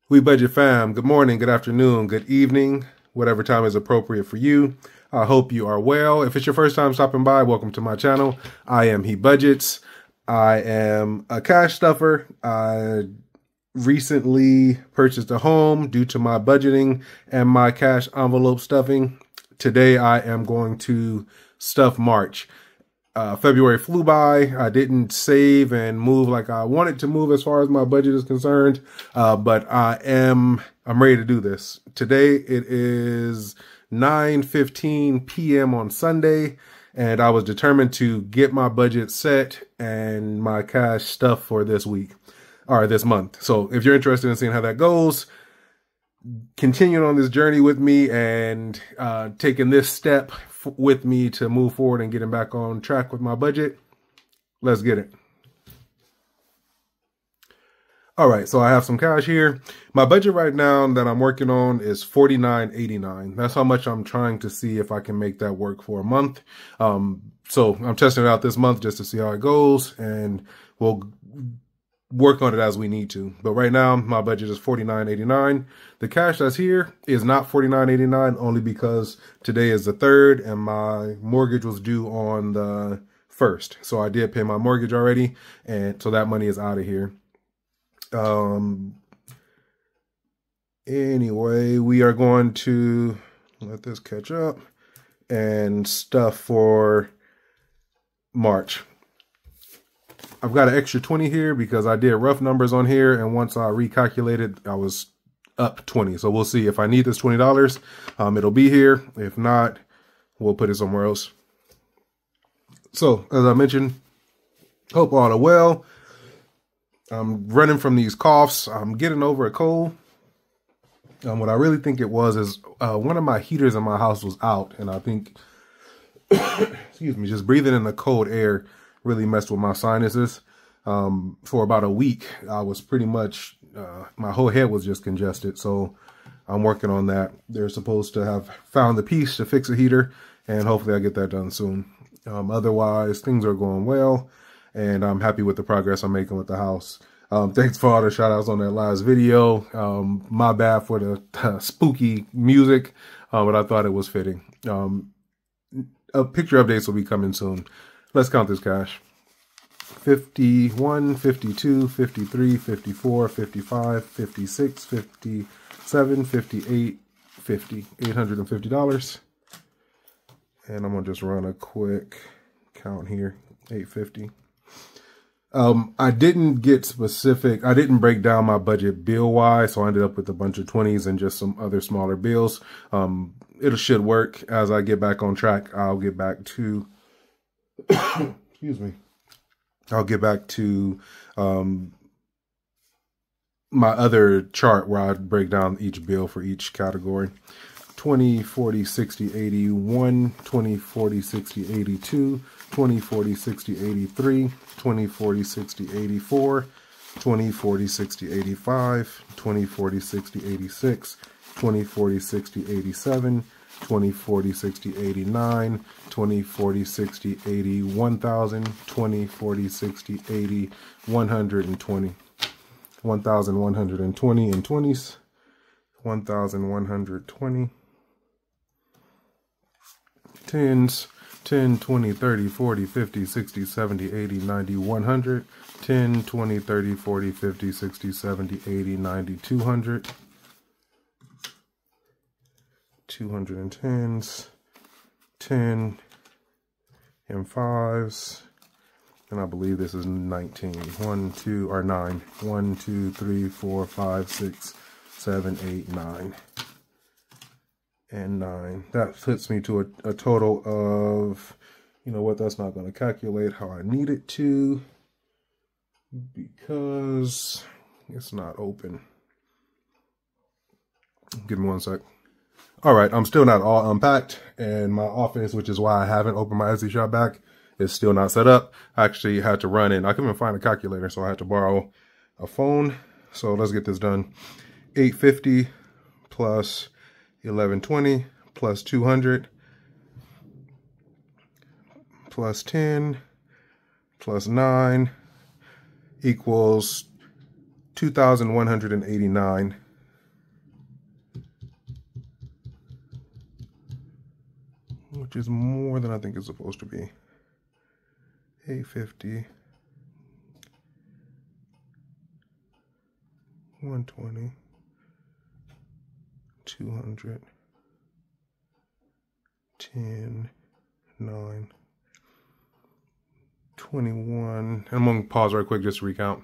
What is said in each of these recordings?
WeBudgetFam, good morning, good afternoon, good evening, whatever time is appropriate for you. I hope you are well. If it's your first time stopping by, welcome to my channel. I am HeBudgets. I am a cash stuffer. I recently purchased a home due to my budgeting and my cash envelope stuffing. Today I am going to stuff March. February flew by. I didn't save and move like I wanted to move as far as my budget is concerned. But I'm ready to do this. Today it is 9:15 p.m. on Sunday, and I was determined to get my budget set and my cash stuff for this week or this month. So if you're interested in seeing how that goes, continuing on this journey with me and taking this step with me to move forward and getting back on track with my budget, let's get it. All right, so I have some cash here. My budget right now that I'm working on is $49.89. That's how much I'm trying to see if I can make that work for a month. So I'm testing it out this month just to see how it goes, and we'll work on it as we need to. But right now, my budget is $49.89. The cash that's here is not $49.89 only because today is the 3rd and my mortgage was due on the 1st. So I did pay my mortgage already, and so that money is out of here. Anyway, we are going to let this catch up and stuff for March. I've got an extra 20 here because I did rough numbers on here, and once I recalculated, I was up 20. So we'll see if I need this $20. It'll be here. If not, we'll put it somewhere else. So as I mentioned, hope all are well. I'm running from these coughs. I'm getting over a cold. What I really think it was is one of my heaters in my house was out, and I think, excuse me, just breathing in the cold air really messed with my sinuses. For about a week, I was pretty much, my whole head was just congested. So I'm working on that. They're supposed to have found the piece to fix a heater, and hopefully I get that done soon. Otherwise, things are going well, and I'm happy with the progress I'm making with the house. Thanks for all the shout outs on that last video. My bad for the spooky music, but I thought it was fitting. Picture updates will be coming soon. Let's count this cash. 51, 52, 53, 54, 55, 56, 57, 58, 50. $850. And I'm going to just run a quick count here. 850. I didn't get specific. I didn't break down my budget bill-wise, so I ended up with a bunch of 20s and just some other smaller bills. It should work. As I get back on track, I'll get back to excuse me. I'll get back to my other chart where I break down each bill for each category. 20, 40, 60, 81, 20, 40, 60, 82, 20, 40, 60, 83, 20, 40, 60, 84, 20, 40, 60, 85, 20, 40, 60, 86, 20, 40, 60, 87, 20, 40, 60, 89, 20, 40, 60, 80, 1,000, 20, 40, 60, 80, 120, 1,120 in 20s, 1,120, 10s, 10, 20, 30, 40, 50, 60, 70, 80, 90, 100, 10, 20, 30, 40, 50, 60, 70, 80, 90, 200, 210s, 10 and 5s, and I believe this is 19. 1, 2, or 9. 1, 2, 3, 4, 5, 6, 7, 8, 9. And 9. That puts me to a total of, you know what, that's not going to calculate how I need it to because it's not open. Give me one sec. All right, I'm still not all unpacked, and my office, which is why I haven't opened my Etsy shop back, is still not set up. I actually had to run in. I couldn't even find a calculator, so I had to borrow a phone. So let's get this done. 850 plus 1120 plus 200 plus 10 plus 9 equals 2,189. which is more than I think it's supposed to be. 850, 120, 200, 10, 9, 21. I'm going to pause right quick just to recount.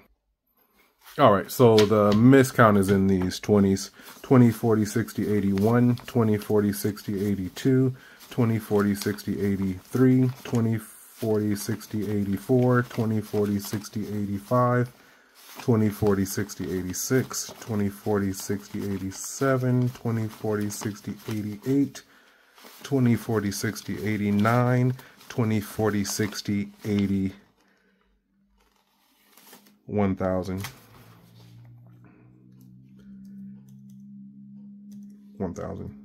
All right, so the miscount is in these 20s. 20, 40, 60, 81, 20, 40, 60, 82, 20, 40, 60, 83, 20, 40, 60, 84, 20, 40, 60, 85, 20, 40, 60, 86, 20, 40, 60, 87, 20, 40, 60, 88, 20, 40, 60, 89, 20, 40, 60, 80, 1,000. 1,000.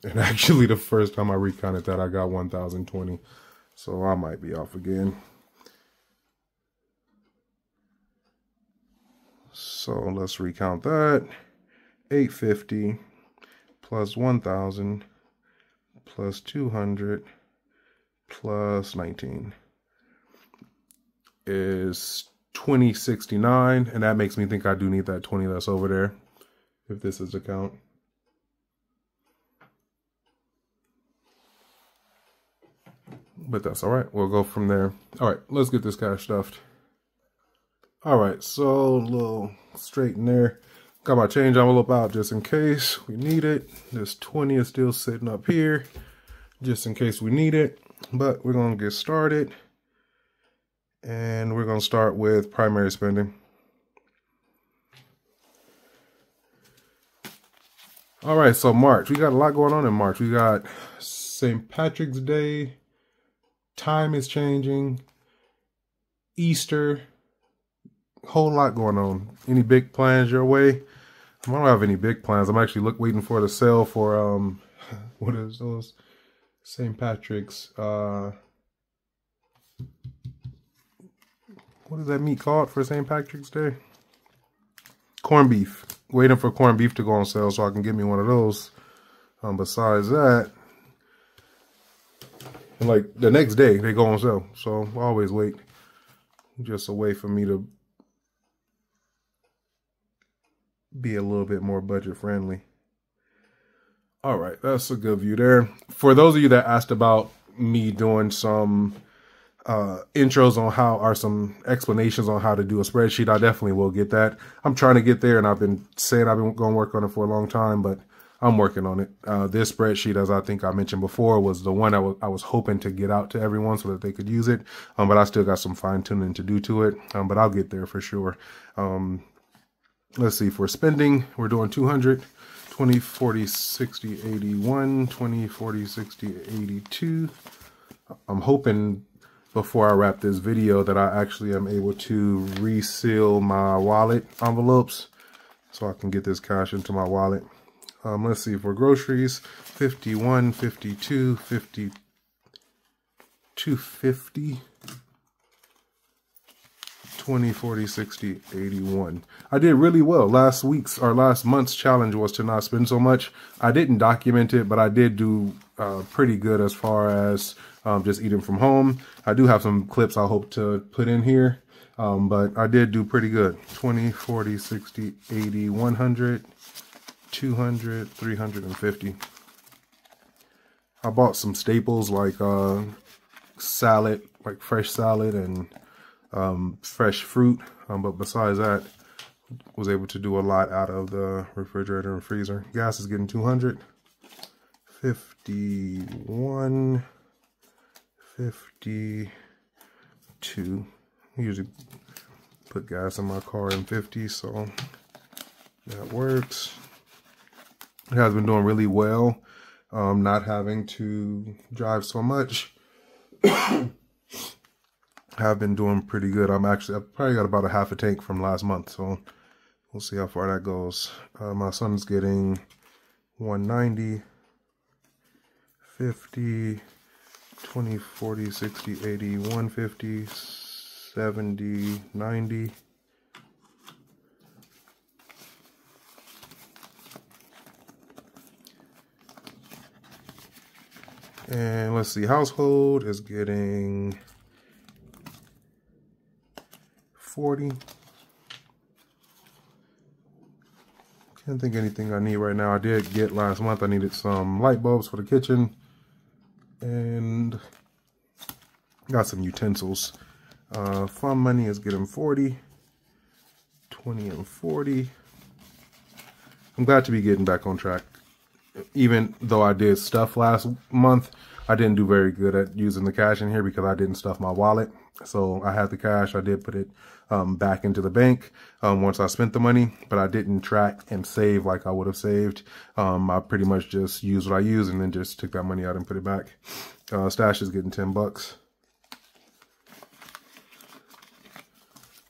And actually the first time I recounted that I got 1,020. So I might be off again. So let's recount that. 850 plus 1,000 plus 200 plus 19 is 2069, and that makes me think I do need that 20 that's over there, if this is the count. But that's all right. We'll go from there. All right, let's get this cash stuffed. All right, so a little straight in there. Got my change envelope out just in case we need it. This 20 is still sitting up here just in case we need it. But we're going to get started. And we're going to start with primary spending. All right, so March. We got a lot going on in March. We got St. Patrick's Day. Time is changing. Easter. Whole lot going on. Any big plans your way? I don't have any big plans. I'm actually waiting for the sale for what is those? St. Patrick's what is that meat called for St. Patrick's Day? Corned beef. Waiting for corned beef to go on sale so I can get me one of those. Besides that, and like the next day they go on sale, so I always wait. Just a way for me to be a little bit more budget friendly. All right, that's a good view there. For those of you that asked about me doing some intros on how, or some explanations on how to do a spreadsheet, I definitely will get that. I'm trying to get there, and I've been saying I've been going to work on it for a long time, but I'm working on it. This spreadsheet, as I think I mentioned before, was the one I was hoping to get out to everyone so that they could use it. But I still got some fine tuning to do to it. But I'll get there for sure. Let's see, for spending, we're doing 200, 20, 40, 60, 81, 20, 40, 60, 82. I'm hoping before I wrap this video that I actually am able to reseal my wallet envelopes so I can get this cash into my wallet. Let's see, for groceries, 51, 52, 50, 250, 20, 40, 60, 81. I did really well. Last month's challenge was to not spend so much. I didn't document it, but I did do pretty good as far as just eating from home. I do have some clips I hope to put in here, but I did do pretty good. 20, 40, 60, 80, 100, 200, 350. I bought some staples like salad, like fresh salad and fresh fruit, but besides that, was able to do a lot out of the refrigerator and freezer. Gas is getting 200, 51, 52. I usually put gas in my car in 50, so that works. It has been doing really well, not having to drive so much. Have been doing pretty good. I've probably got about a half a tank from last month, so we'll see how far that goes. My son's getting 190, 50, 20, 40, 60, 80, 150, 70, 90. And let's see, household is getting 40. Can't think of anything I need right now. I did get last month, I needed some light bulbs for the kitchen and got some utensils. Fund money is getting 40, 20 and 40. I'm glad to be getting back on track. Even though I did stuff last month, I didn't do very good at using the cash in here because I didn't stuff my wallet. So I had the cash, I did put it back into the bank once I spent the money, but I didn't track and save like I would have saved. I pretty much just used what I used and then just took that money out and put it back. Stash is getting 10 bucks.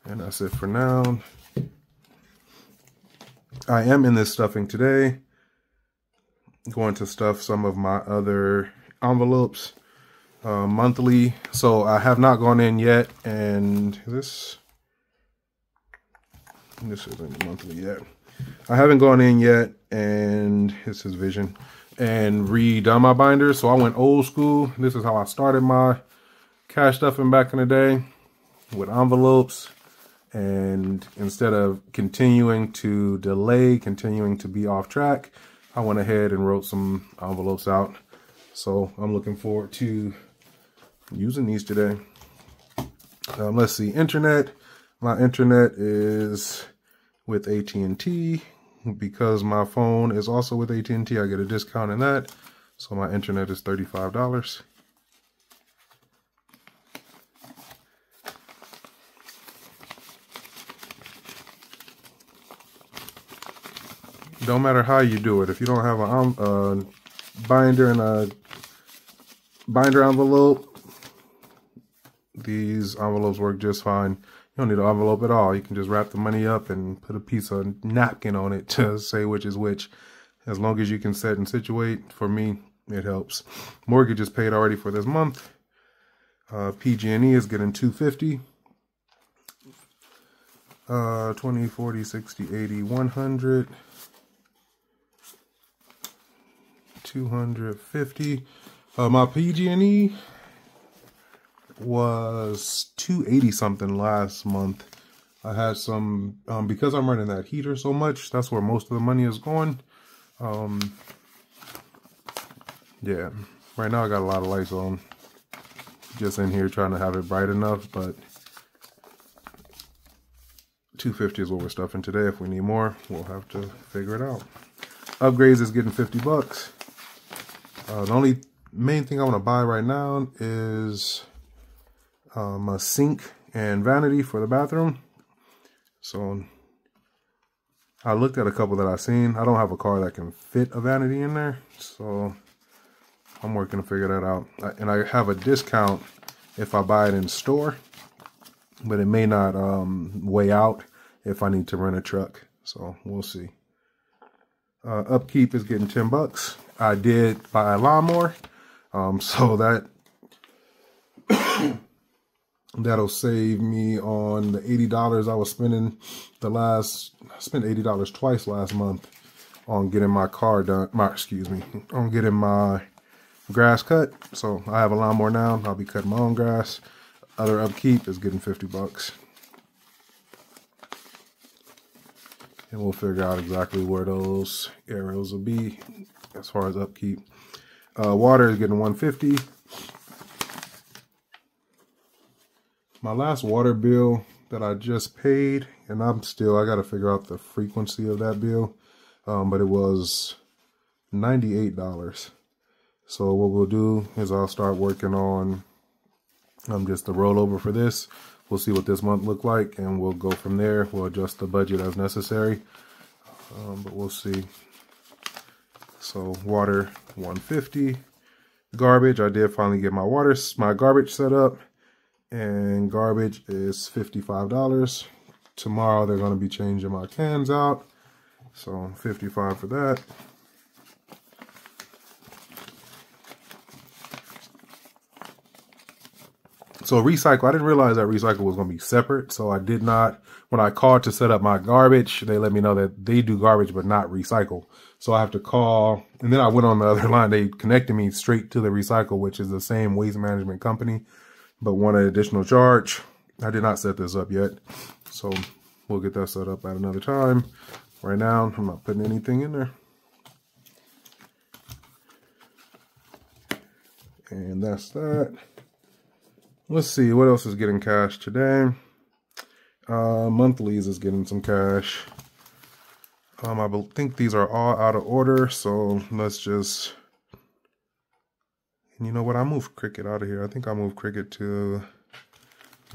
And that's it for now. I am in this stuffing today. Going to stuff some of my other envelopes monthly. So I have not gone in yet, and this isn't monthly yet. I haven't gone in yet, and this is Vision, and redone my binders. So I went old school. This is how I started my cash stuffing back in the day, with envelopes. And instead of continuing to delay, continuing to be off track, I went ahead and wrote some envelopes out. So I'm looking forward to using these today. Let's see, internet. My internet is with AT&T. Because my phone is also with AT&T, I get a discount in that. So my internet is $35. Don't matter how you do it. If you don't have a binder and a binder envelope, these envelopes work just fine. You don't need an envelope at all. You can just wrap the money up and put a piece of napkin on it to say which is which. As long as you can set and situate, for me, it helps. Mortgage is paid already for this month. PG&E is getting $250. 20, 40, 60, 80, 100. 250. My PG&E was 280 something last month. I had some because I'm running that heater so much, that's where most of the money is going. Yeah, right now I got a lot of lights on, just in here trying to have it bright enough, but 250 is what we're stuffing today. If we need more, we'll have to figure it out. Upgrades is getting 50 bucks. The only main thing I want to buy right now is a sink and vanity for the bathroom. So I looked at a couple that I've seen. I don't have a car that can fit a vanity in there, so I'm working to figure that out. And I have a discount if I buy it in store, but it may not weigh out if I need to rent a truck. So we'll see. Upkeep is getting 10 bucks. I did buy a lawnmower, so that'll save me on the $80 I was spending I spent $80 twice last month on getting my car done, on getting my grass cut. So I have a lawnmower now. I'll be cutting my own grass. Other upkeep is getting 50 bucks. And we'll figure out exactly where those arrows will be as far as upkeep. Water is getting 150. My last water bill that I just paid, and I got to figure out the frequency of that bill, but it was $98. So what we'll do is I'll start working on just the rollover for this. We'll see what this month look like, and we'll go from there. We'll adjust the budget as necessary, but we'll see. So water 150. Garbage, I did finally get my garbage set up, and garbage is $55. Tomorrow they're going to be changing my cans out, so $55 for that. So recycle, I didn't realize that recycle was going to be separate. So I did not, when I called to set up my garbage, they let me know that they do garbage, but not recycle. So I have to call. And then I went on the other line. They connected me straight to the recycle, which is the same waste management company, but want an additional charge. I did not set this up yet. So we'll get that set up at another time. Right now, I'm not putting anything in there. And that's that. Let's see, what else is getting cash today? Monthlies is getting some cash. I think these are all out of order, so let's just... And you know what? I moved Cricket out of here. I think I moved Cricket to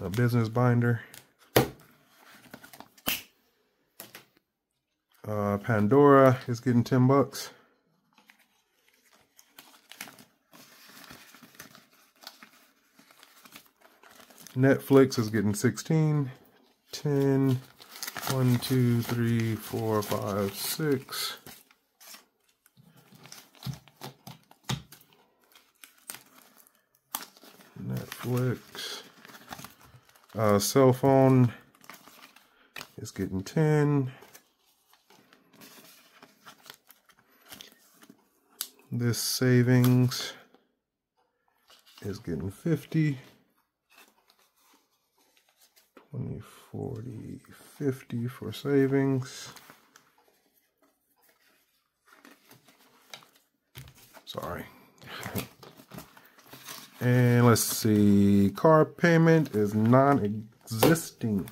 a business binder. Pandora is getting $10. Netflix is getting 16, 10, 1, 2, 3, 4, 5, 6. Netflix. Cell phone is getting 10. This savings is getting 50. 20, 40, 50 for savings. Sorry. And let's see, car payment is non-existing.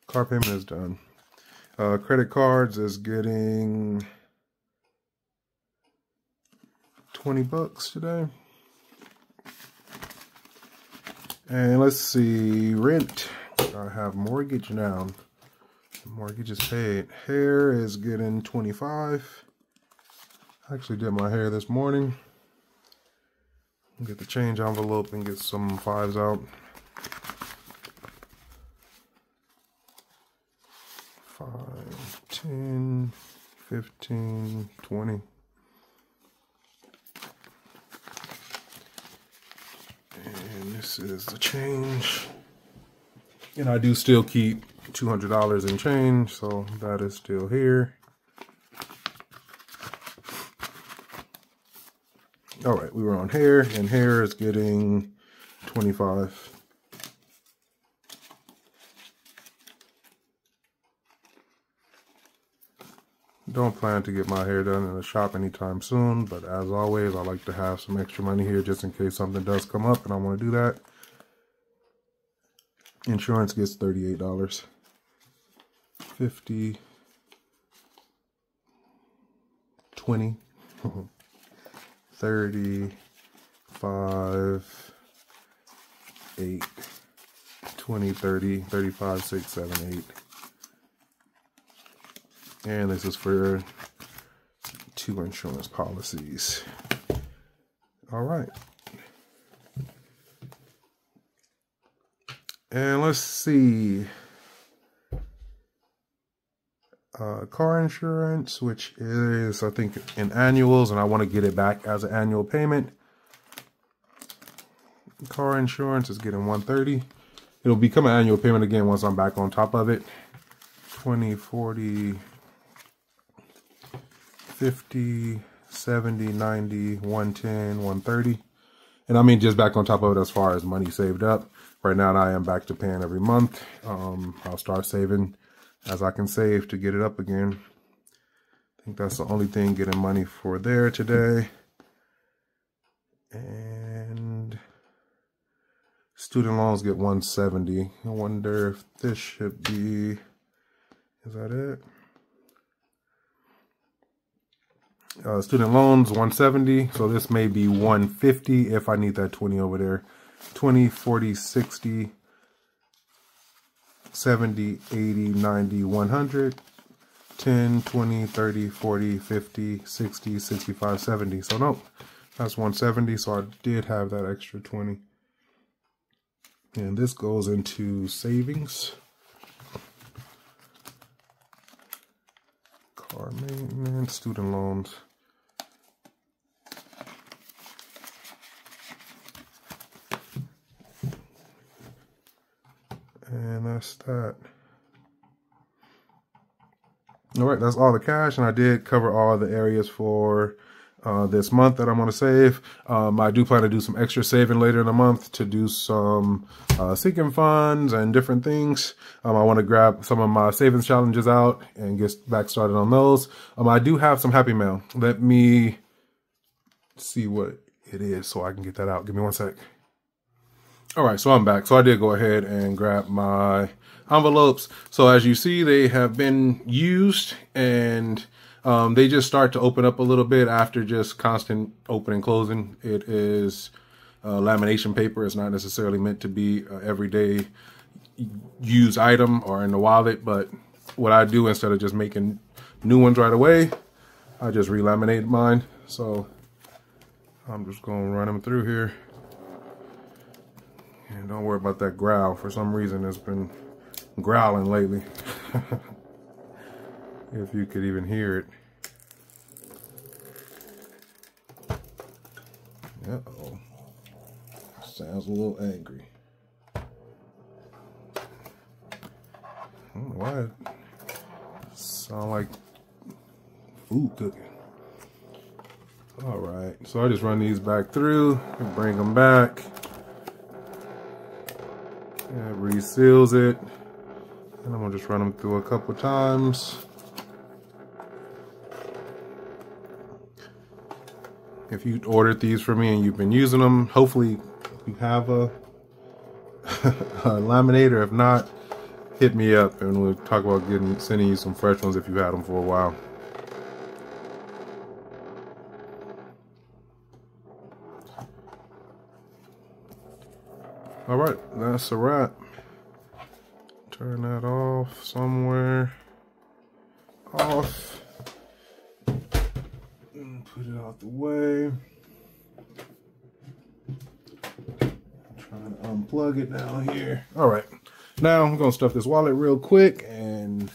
Car payment is done. Credit cards is getting $20 today. And let's see, rent. I have mortgage now. Mortgage is paid. Hair is getting 25. I actually did my hair this morning. Get the change envelope and get some 5s out. 5, 10, 15, 20. And this is the change. And I do still keep $200 in change, so that is still here. All right, we were on hair, and hair is getting 25. Don't plan to get my hair done in the shop anytime soon, but as always, I like to have some extra money here just in case something does come up and I want to do that. Insurance gets $38. 50, 20, 30, 5, 8, 20, 30, 35, 6, 7, 8. And this is for 2 insurance policies. All right. And let's see. Car insurance, which is, I think, in annuals, and I want to get it back as an annual payment. Car insurance is getting $130. It'll become an annual payment again once I'm back on top of it. 20, 40, 50, 70, 90, 110, 130. And I mean just back on top of it as far as money saved up. Right now I am back to paying every month. I'll start saving as I can save to get it up again. I think that's the only thing getting money for there today. And student loans get $170. I wonder if this should be, is that it? Student loans $170, so this may be $150 if I need that 20 over there. 20, 40, 60, 70, 80, 90, 100, 10, 20, 30, 40, 50, 60, 65, 70. So no, that's 170, so I did have that extra 20. And this goes into savings. Car maintenance, student loans. And that's that. All right, that's all the cash, and I did cover all the areas for this month that I'm going to save. I do plan to do some extra saving later in the month to do some sinking funds and different things. I want to grab some of my savings challenges out and get back started on those. I do have some Happy Mail. Let me see what it is so I can get that out. Give me one sec. All right, so I'm back. So I did go ahead and grab my envelopes. So as you see, they have been used, and they just start to open up a little bit after just constant opening and closing. It is lamination paper. It's not necessarily meant to be an everyday use item or in the wallet, but what I do, instead of just making new ones right away, I just relaminate mine. So I'm just gonna run them through here. And don't worry about that growl. For some reason, it's been growling lately. If you could even hear it. Uh-oh. Sounds a little angry. I don't know why it sounds like food cooking. All right, so I just run these back through and bring them back. It reseals it, and I'm gonna just run them through a couple times. If you ordered these for me and you've been using them, hopefully you have a laminator. If not, hit me up and we'll talk about sending you some fresh ones if you've had them for a while. All right, that's a wrap. Turn that off somewhere. Off. And put it out the way. Trying to unplug it down here. All right, now I'm gonna stuff this wallet real quick, and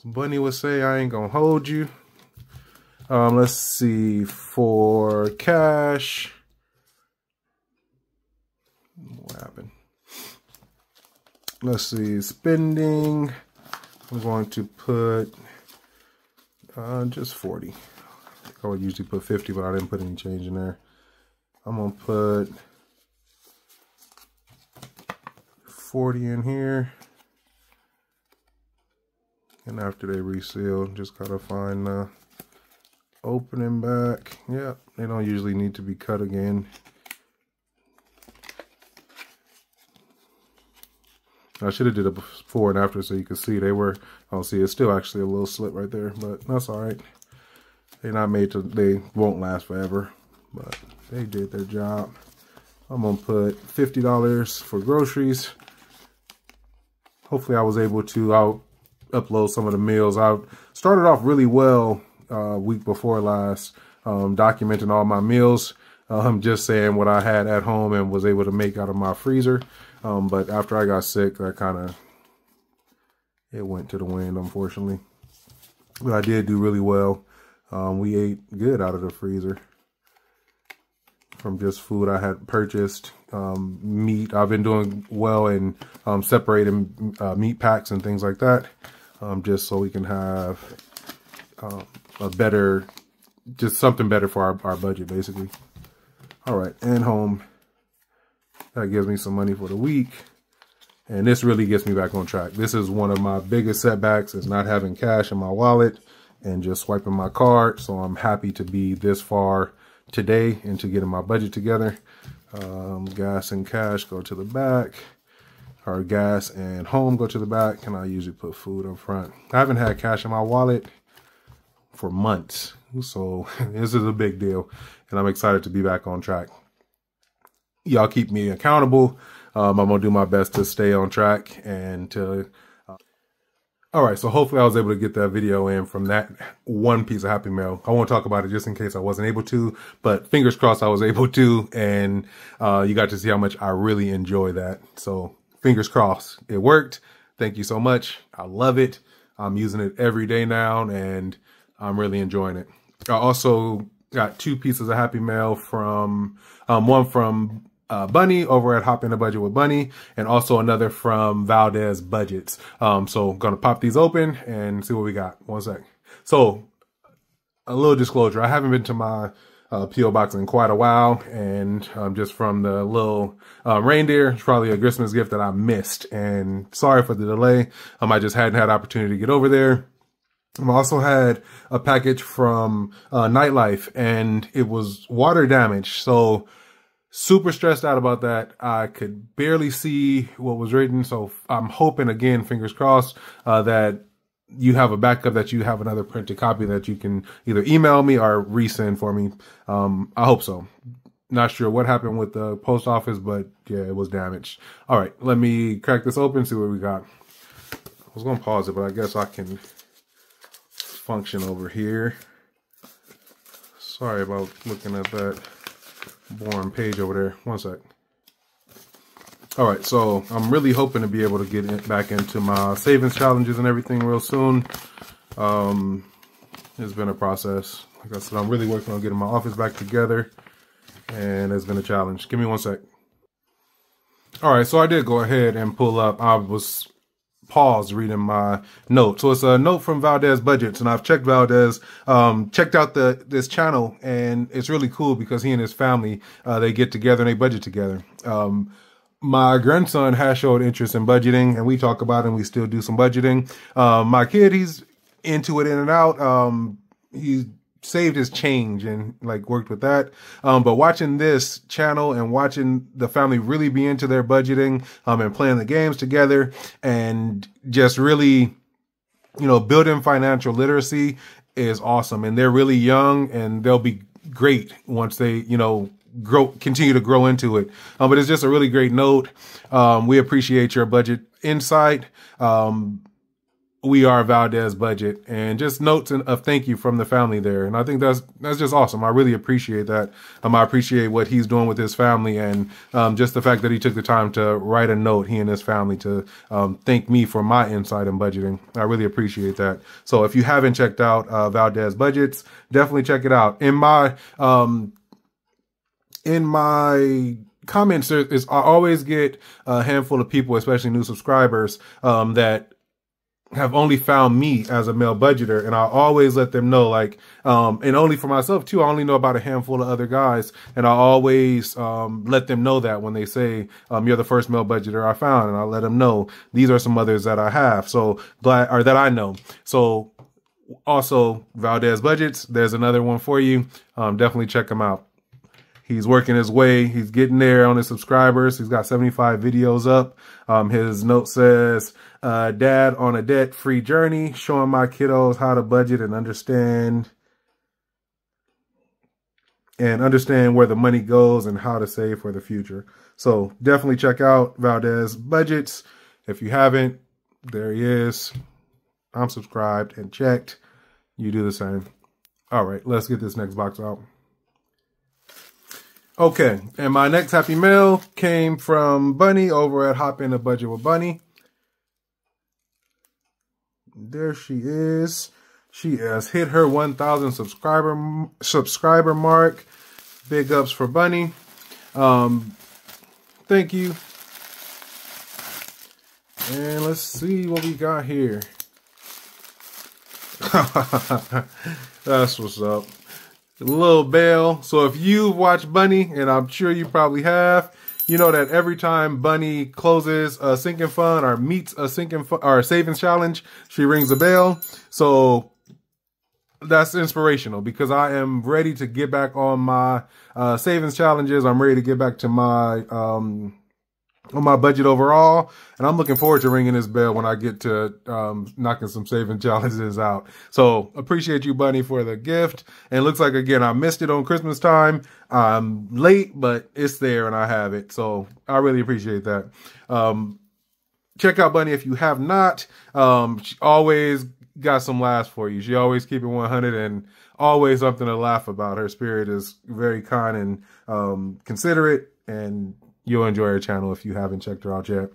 Bunny would say I ain't gonna hold you. Let's see, for cash. What happened? Let's see, spending. I'm going to put just 40. I would usually put 50, but I didn't put any change in there. I'm gonna put 40 in here. And after they reseal, just gotta find the opening back. Yep, they don't usually need to be cut again. I should have did a before and after so you could see they were. I don't see it's still actually a little slip right there, but that's all right. They're not made to. They won't last forever, but they did their job. I'm gonna put $50 for groceries. Hopefully, I was able to. I'll upload some of the meals. I started off really well week before last, documenting all my meals. Just saying what I had at home and was able to make out of my freezer. But after I got sick, that it went to the wind, unfortunately. But I did do really well. We ate good out of the freezer from just food I had purchased. Meat, I've been doing well in separating meat packs and things like that, just so we can have a better, just something better for our budget, basically. All right, and home. That gives me some money for the week. And this really gets me back on track. This is one of my biggest setbacks, is not having cash in my wallet and just swiping my card. So I'm happy to be this far today into getting my budget together. Gas and cash go to the back. Or gas and home go to the back. And I usually put food up front. I haven't had cash in my wallet for months. So this is a big deal. And I'm excited to be back on track. Y'all keep me accountable. I'm gonna do my best to stay on track and to. All right, so hopefully I was able to get that video in from that one piece of Happy Mail. I won't talk about it just in case I wasn't able to, but fingers crossed I was able to, and you got to see how much I really enjoy that. So fingers crossed it worked. Thank you so much. I love it. I'm using it every day now, and I'm really enjoying it. I also got 2 pieces of Happy Mail from one from Bunny over at Hop in a Budget with Bunny, and also another from Valdez Budgets. So I'm gonna pop these open and see what we got. One sec. So a little disclosure, I haven't been to my P.O. box in quite a while, and just from the little reindeer, it's probably a Christmas gift that I missed, and sorry for the delay. I just hadn't had opportunity to get over there. I also had a package from KnightLyfe, and it was water damaged, so super stressed out about that. I could barely see what was written, so I'm hoping, again, fingers crossed, that you have a backup, that you have another printed copy that you can either email me or resend for me. I hope so. Not sure what happened with the post office, but yeah, it was damaged. All right, let me crack this open, see what we got. I was going to pause it, but I guess I can function over here. Sorry about looking at that boring page over there. One sec. All right, so I'm really hoping to be able to get back into my savings challenges and everything real soon. It's been a process. Like I said, I'm really working on getting my office back together, and it's been a challenge. Give me one sec. All right, so I did go ahead and pull up. I was paused reading my note. So it's a note from Valdez Budgets, and I've checked Valdez, checked out this channel, and it's really cool because he and his family, they get together and they budget together. My grandson has showed interest in budgeting, and we talk about it, and we still do some budgeting. My kid, he's into it in and out. He saved his change and like worked with that. But watching this channel and watching the family really be into their budgeting, and playing the games together, and just really, you know, building financial literacy is awesome. And they're really young, and they'll be great once they, you know, continue to grow into it. But it's just a really great note. We appreciate your budget insight. We are Valdez Budget, and just notes of thank you from the family there. And I think that's just awesome. I really appreciate that. I appreciate what he's doing with his family, and just the fact that he took the time to write a note, he and his family, to thank me for my insight in budgeting. I really appreciate that. So if you haven't checked out Valdez Budgets, definitely check it out. In my comments, I always get a handful of people, especially new subscribers, that have only found me as a male budgeter, and I always let them know, like, and only for myself too, I only know about a handful of other guys, and I always let them know that when they say, you're the first male budgeter I found, and I let them know these are some others that I have, so glad, or that I know. So also Valdez Budgets, there's another one for you. Definitely check him out. He's working his way. He's getting there on his subscribers. He's got 75 videos up. His note says, Dad on a debt-free journey, showing my kiddos how to budget and understand where the money goes and how to save for the future. So definitely check out Valdez Budgets. If you haven't, there he is. I'm subscribed and checked. You do the same. All right, let's get this next box out. Okay, and my next happy mail came from Bunny over at Hop in a Budget with Bunny. There she is. She has hit her 1,000 subscriber mark. Big ups for Bunny. Thank you. And let's see what we got here. That's what's up. A little bell. So if you watch Bunny, and I'm sure you probably have, you know that every time Bunny closes a sinking fund or meets a sinking fund or a savings challenge, she rings a bell. So that's inspirational, because I am ready to get back on my savings challenges. I'm ready to get back to my on my budget overall, and I'm looking forward to ringing this bell when I get to knocking some saving challenges out. So appreciate you, Bunny, for the gift. And it looks like, again, I missed it on Christmas time. I'm late, but it's there and I have it. So I really appreciate that. Check out Bunny if you have not. She always got some laughs for you. She always keep it 100 and always something to laugh about. Her spirit is very kind and considerate, and you'll enjoy her channel if you haven't checked her out yet.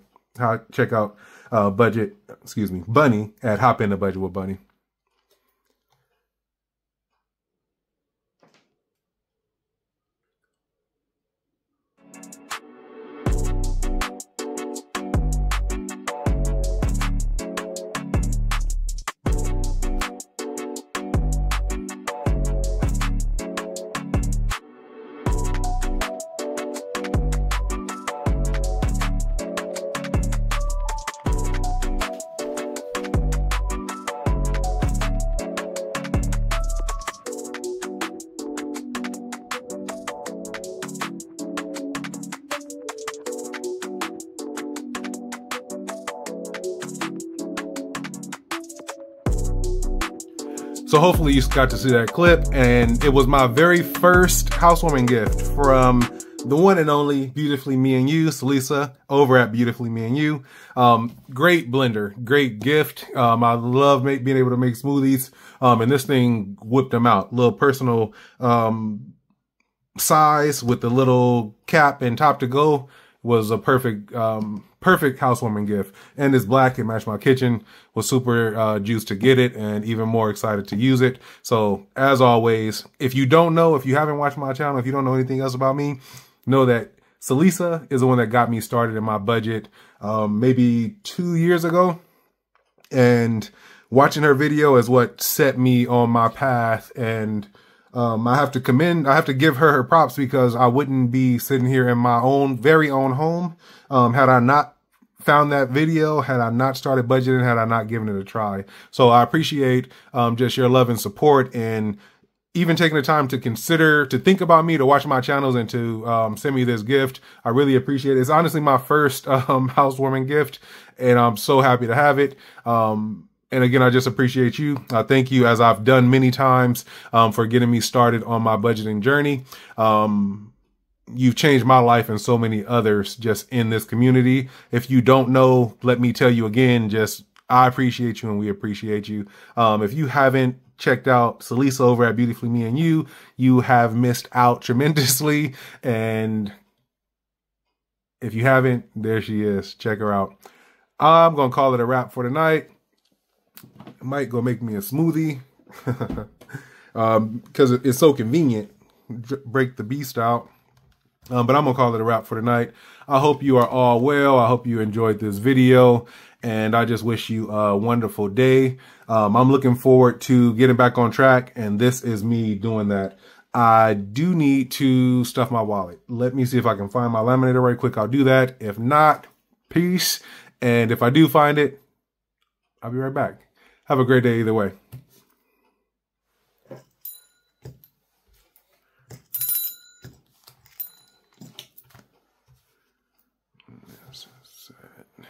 Check out Bunny at Hop in a Budget with Bunny. So hopefully you got to see that clip, and it was my very first housewarming gift from the one and only Beautifully Me and You, Salisa, over at Beautifully Me and You. Great blender, great gift. I love being able to make smoothies, and this thing whipped them out. Little personal size with the little cap and top to go was a perfect perfect housewarming gift. And it's black, it matched my kitchen. Was super juiced to get it, and even more excited to use it. So as always, if you don't know, if you haven't watched my channel, if you don't know anything else about me, know that Salisa is the one that got me started in my budget maybe 2 years ago. And watching her video is what set me on my path. And I have to give her props, because I wouldn't be sitting here in my very own home had I not found that video, had I not started budgeting, had I not given it a try. So I appreciate just your love and support, and even taking the time to think about me, to watch my channels, and to send me this gift. I really appreciate it. It's honestly my first housewarming gift, and I'm so happy to have it. And again, I just appreciate you. Thank you, as I've done many times, for getting me started on my budgeting journey. You've changed my life and so many others just in this community. If you don't know, let me tell you again, I appreciate you, and we appreciate you. If you haven't checked out Salisa over at Beautifully Me and You, you have missed out tremendously. And if you haven't, there she is. Check her out. I'm going to call it a wrap for tonight. I might go make me a smoothie because it's so convenient. Break the beast out. But I'm going to call it a wrap for tonight. I hope you are all well. I hope you enjoyed this video, and I just wish you a wonderful day. I'm looking forward to getting back on track, and this is me doing that. I do need to stuff my wallet. Let me see if I can find my laminator right quick. I'll do that. If not, peace. And if I do find it, I'll be right back. Have a great day either way. This is it.